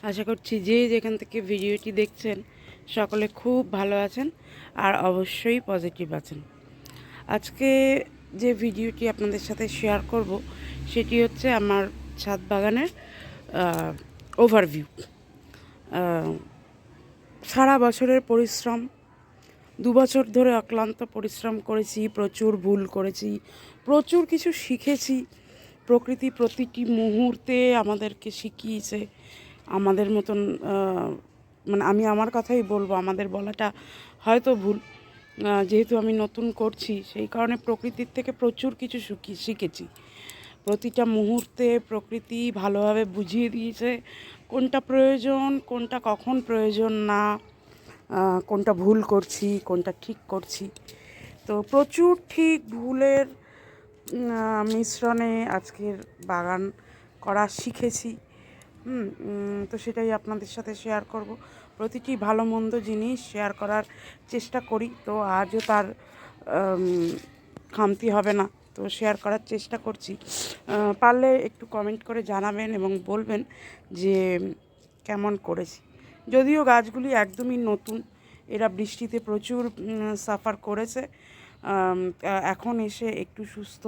আশা করছি যে যেখান থেকে ভিডিওটি দেখছেন সকলে খুব ভালো আছেন আর অবশ্যই পজিটিভ আছেন। আজকে যে ভিডিওটি আপনাদের সাথে শেয়ার করব সেটি হচ্ছে আমার ছাদ বাগানের ওভারভিউ। সারা বছরের পরিশ্রম, 2 বছর ধরে অক্লান্ত পরিশ্রম করেছি, প্রচুর ভুল করেছি, প্রচুর কিছু শিখেছি। প্রকৃতি প্রতিটি মুহূর্তে আমাদেরকে শিখিয়েছে। আমাদের মতন মানে আমি আমার কথাই বলবো, আমাদের বলাটা হয়তো ভুল, যেহেতু আমি নতুন করছি সেই কারণে প্রকৃতির থেকে প্রচুর কিছু শিখেছি। প্রতিটা মুহূর্তে প্রকৃতি ভালোভাবে বুঝিয়ে দিয়েছে কোনটা প্রয়োজন, কোনটা কখন প্রয়োজন না, কোনটা ভুল করছি, কোনটা ঠিক করছি। তো প্রচুর ঠিক ভুলের মিশ্রণে আজকের বাগান করা শিখেছি। তো সেটাই আপনাদের সাথে শেয়ার করব। প্রতিটি ভালো মন্দ জিনিস শেয়ার করার চেষ্টা করি, তো আজও তার খামতি হবে না, তো শেয়ার করার চেষ্টা করছি। পারলে একটু কমেন্ট করে জানাবেন এবং বলবেন যে কেমন করেছি। যদিও গাছগুলি একদমই নতুন, এরা বৃষ্টিতে প্রচুর সাফার করেছে, এখন এসে একটু সুস্থ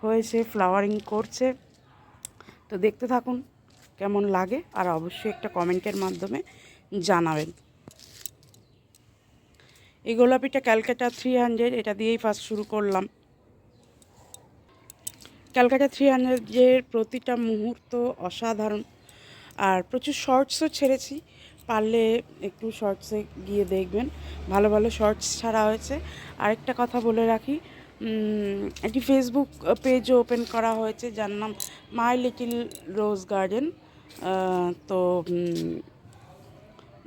হয়েছে, ফ্লাওয়ারিং করছে। তো দেখতে থাকুন কেমন লাগে, আর অবশ্যই একটা কমেন্টের মাধ্যমে জানাবেন। এই গোলাপিটা ক্যালকাটা 300, এটা দিয়েই ফার্স্ট শুরু করলাম। ক্যালকাটা 300-এর প্রতিটা মুহূর্ত অসাধারণ, আর প্রচুর শর্টসও ছেড়েছি, পারলে একটু শর্টসে গিয়ে দেখবেন, ভালো ভালো শর্টস ছাড়া হয়েছে। আরেকটা কথা বলে রাখি, একটি ফেসবুক পেজও ওপেন করা হয়েছে যার নাম মাই লিটিল রোজ গার্ডেন। তো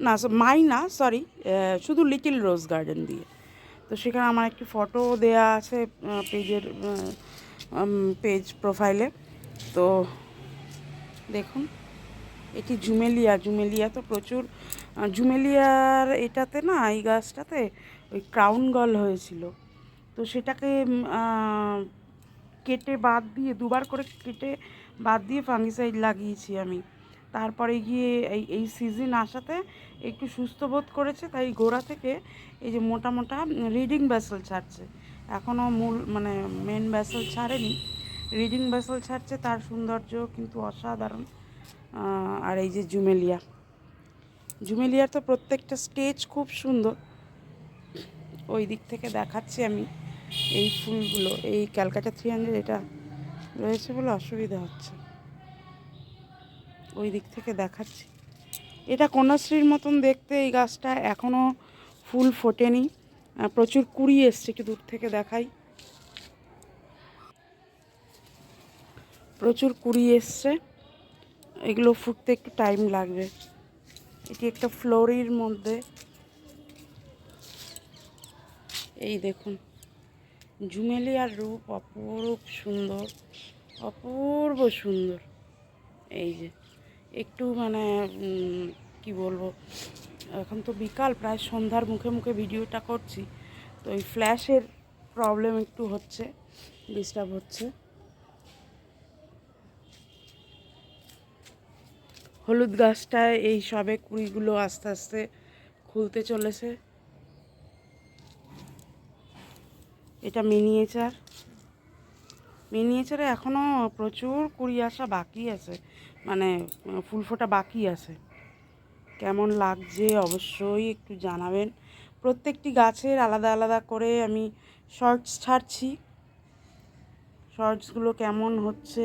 না, মাই না, সরি, শুধু লিটিল রোজ গার্ডেন দিয়ে। তো সেখানে আমার একটি ফটো দেয়া আছে পেজের পেজ প্রোফাইলে। তো দেখুন, এটি জুমেলিয়া তো প্রচুর জুমেলিয়ার এটাতে না, এই গাছটাতে ওই ক্রাউন গল হয়েছিল, তো সেটাকে কেটে বাদ দিয়ে, 2বার করে কেটে বাদ দিয়ে ফাঙ্গিসাইড লাগিয়েছি আমি। তারপরে গিয়ে এই সিজন আসাতে একটু সুস্থ বোধ করেছে, তাই গোড়া থেকে এই যে মোটা মোটা রিডিং ব্যাসেল ছাড়ছে। এখনও মূল মানে মেন ব্যাসেল ছাড়েনি, রিডিং ব্যাসেল ছাড়ছে, তার সৌন্দর্য কিন্তু অসাধারণ। আর এই যে জুমেলিয়ার তো প্রত্যেকটা স্টেজ খুব সুন্দর। ওই দিক থেকে দেখাচ্ছি আমি এই ফুলগুলো, এই ক্যালকাটা 300 এটা রয়েছে বলে অসুবিধা হচ্ছে, ওই দিক থেকে দেখাচ্ছি। এটা কন্যাশ্রীর মতন দেখতে এই গাছটা, এখনও ফুল ফোটেনি, প্রচুর কুড়ি এসছে, একটু দূর থেকে দেখাই, প্রচুর কুড়ি এসছে, এগুলো ফুটতে একটু টাইম লাগবে। এটি একটা ফ্লোরির মধ্যে, এই দেখুন জুমেলিয়ার রূপ অপরূপ সুন্দর, অপূর্ব সুন্দর। এই যে একটু মানে কি বলবো, এখন তো বিকাল, প্রায় সন্ধ্যার মুখে মুখে ভিডিওটা করছি, তো এই ফ্ল্যাশের প্রবলেম একটু হচ্ছে, ডিস্টার্ব হচ্ছে। হলুদ গাছটায় এই সবে কুড়িগুলো আস্তে আস্তে খুলতে চলেছে। এটা মিনিয়েচারে এখনও প্রচুর কুড়ি আসা বাকি আছে, মানে ফুল ফোটা বাকি আছে। কেমন লাগছে অবশ্যই একটু জানাবেন। প্রত্যেকটি গাছের আলাদা আলাদা করে আমি শর্টস ছাড়ছি, শর্টসগুলো কেমন হচ্ছে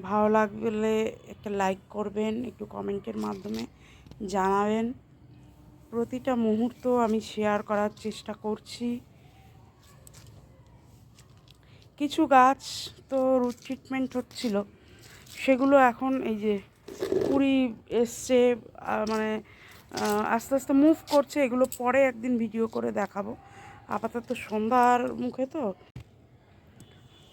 ভালো লাগলে একটা লাইক করবেন, একটু কমেন্টের মাধ্যমে জানাবেন। প্রতিটা মুহূর্ত আমি শেয়ার করার চেষ্টা করছি। কিছু গাছ তো রুট ট্রিটমেন্ট হচ্ছিল, সেগুলো এখন এই যে কুড়ি এসছে, মানে আস্তে আস্তে মুভ করছে। এগুলো পরে একদিন ভিডিও করে দেখাবো। আপাতত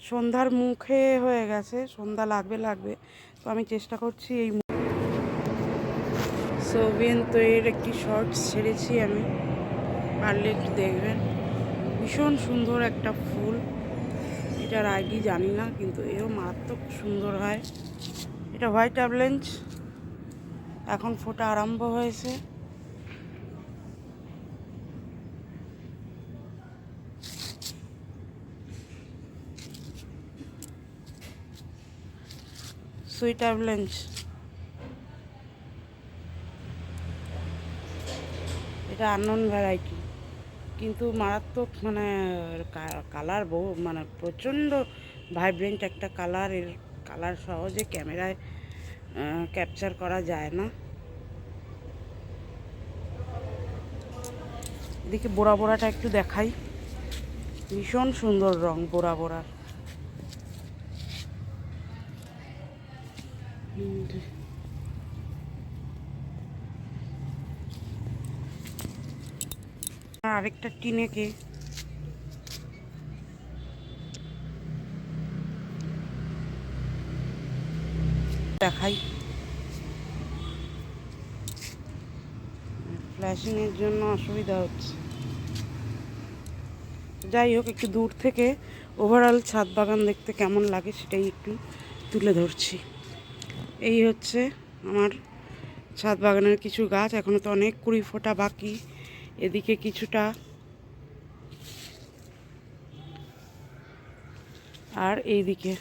সন্ধ্যার মুখে হয়ে গেছে, সন্ধ্যা লাগবে, তো আমি চেষ্টা করছি এই সোভিয়েন তো এর একটি শর্টস ছেড়েছি আমি, পারলে একটু দেখবেন। ভীষণ সুন্দর একটা ফুল, এটার আইডি জানি না, কিন্তু এও মারাত্মক সুন্দর হয়। এটা হোয়াইট অ্যাভেলেঞ্চ, এখন ফোটা আরম্ভ হয়েছে। সুইট অ্যাভেলেঞ্চ, এটা আননোন ভ্যারাইটি, কিন্তু মারাত্মক মানে কালার মানে প্রচণ্ড ভাইব্রেন্ট একটা কালার। এর কালার সহজে ক্যামেরায় ক্যাপচার করা যায় না। এদিকে বোরা বোরাটা একটু দেখাই, ভীষণ সুন্দর রং বোরা বোরার। আরেকটা টিনেকে দেখাই, ফ্ল্যাশিংয়ের জন্য অসুবিধা হচ্ছে। যাই হোক, একটু দূর থেকে ওভারঅল ছাদ বাগান দেখতে কেমন লাগে সেটাই একটু তুলে ধরছি। এই হচ্ছে আমার ছাদ বাগানের কিছু গাছ, এখনও তো অনেক কুড়ি ফোটা বাকি। এদিকে কিছুটা, আর এইদিকে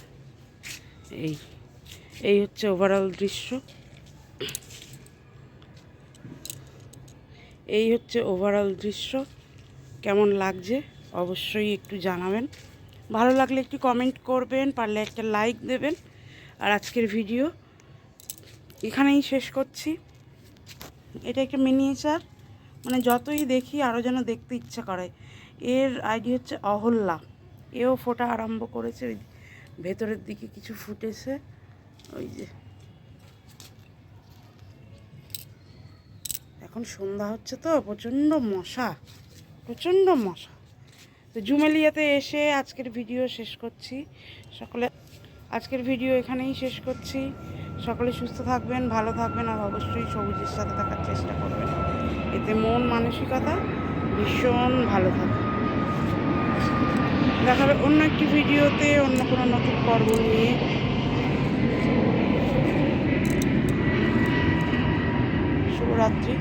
এই হচ্ছে ওভারঅল দৃশ্য। এই হচ্ছে ওভারঅল দৃশ্য, কেমন লাগছে অবশ্যই একটু জানাবেন। ভালো লাগলে একটু কমেন্ট করবেন, পারলে একটা লাইক দেবেন। আর আজকের ভিডিও এখানেই শেষ করছি। এটা একটা মিনিয়েচার, মানে যতই দেখি আরও যেন দেখতে ইচ্ছা করে। এর আইডি হচ্ছে অহল্যা, এও ফোটা আরম্ভ করেছে। ওই ভেতরের দিকে কিছু ফুটেছে, ওই যে। এখন সন্ধ্যা হচ্ছে তো প্রচণ্ড মশা, প্রচণ্ড মশা। তো জুমেলিয়াতে এসে আজকের ভিডিও শেষ করছি। আজকের ভিডিও এখানেই শেষ করছি। সকলে সুস্থ থাকবেন, ভালো থাকবেন, আর অবশ্যই সবুজের সাথে থাকার চেষ্টা করবেন। এতে মন মানসিকতা ভীষণ ভালো থাকে। দেখা হবে অন্য একটি ভিডিওতে, অন্য কোনো নতুন পর্ব নিয়ে। শুভরাত্রি।